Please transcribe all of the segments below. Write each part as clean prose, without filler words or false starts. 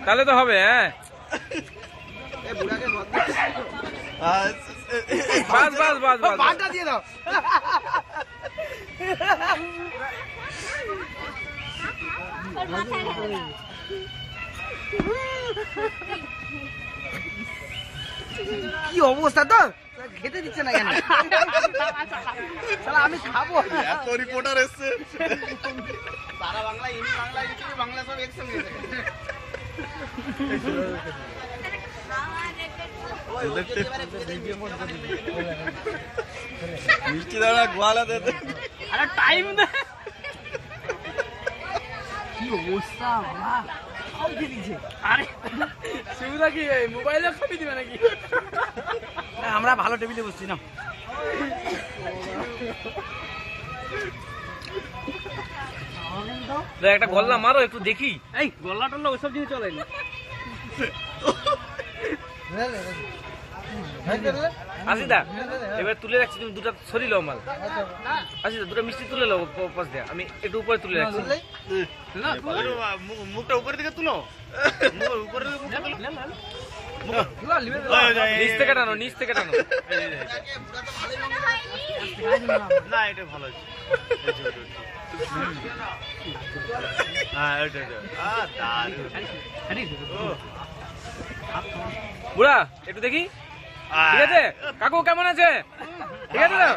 তাহলে তো হবে। হ্যাঁ বাস বাস বাস বাস বাসটা দিয়ে দাও। কি অবস্থা তো খেতে দিচ্ছে না কেন? আমি খাবো। এত রিপোর্টার এসছে, সারা বাংলা, ইনি বাংলা, ইনি বাংলা সব একসঙ্গে। মিষ্টি দাঁড়া গোয়ালা দে। আরে টাইম দে। কি অবস্থা আরে শিবুদা কি মোবাইলে ছবি দিবে নাকি? আমরা ভালো টেবিলে বসছি না। একটা গল্লা মারো একটু দেখি। এই গল্লা টল্লা ওইসব জিনিস চলে না। আসিদা এবার তুলে রাখছি, তুমি দুটো সরি লও মাল। আসিদা দুটো মিষ্টি তুলে লও পাশ দিয়ে, আমি একটু উপরে তুলে রাখছি। মুখটা উপরের দিকে তুলো, উপরের দিকে মুখটা তুলো। নিচ থেকে টানো, নিচ থেকে টানো। না এটা ভালো আছে। হ্যাঁ এটা বুড়া একটু দেখি। ঠিক আছে কাকু কেমন আছে? ঠিক আছে তো?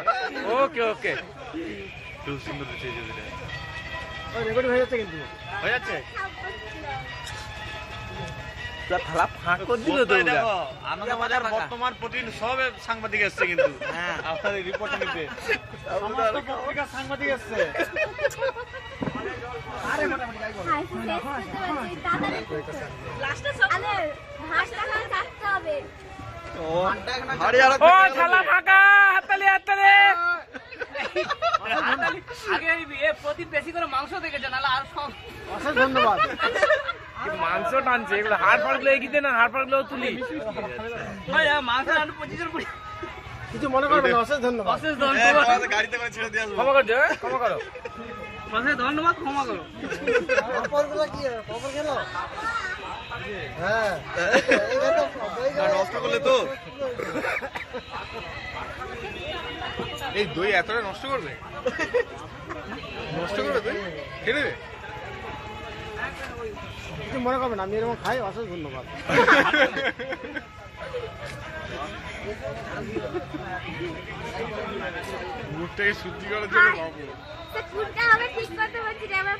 ওকে ওকে। খুব সুন্দর হচ্ছে এই ছবিটা। রেকর্ড হয়ে যাচ্ছে কিন্তু। হয়ে যাচ্ছে। থালা ফাঁক করে দিল তো। দেখো আনন্দবাজার বর্তমান প্রতিদিন সব সাংবাদিক এসছে কিন্তু আপনার এই রিপোর্ট নিতে। সমস্ত পত্রিকার সাংবাদিক এসছে। আরে মোটামুটি যাই বল। ও হাড়িয়ালা ও থালা ফাঁকা, হাততালি হাততালি। আগে এ প্রতি বেশি করে মাংস দেখেছে, নাহলে আর সব। অশেষ ধন্যবাদ। মাংস টানছে এগুলো, হাড় ফাড় গুলো এগিয়ে দে না, হাড় ফাড় গুলো তুলি। মাংস আনু 25 করে কিছু মনে করবেন না। অশেষ ধন্যবাদ। অশেষ ধন্যবাদ। গাড়িতে করে ছেড়ে দিয়ে আসবো। ক্ষমা করছো, ক্ষমা করো। অশেষ ধন্যবাদ, ক্ষমা করো। খবরগুলো কি খবর গেল? হ্যাঁ নষ্ট করলে তো এই দই এতটা নষ্ট করবে, নষ্ট করবে দই খেয়ে নেবে। কিছু মনে করবেন, আমি এরকম খাই। অশেষ ধন্যবাদ। মুখটাকে শুদ্ধি করার জন্য বাবু। ঠিক করতে পারছি না।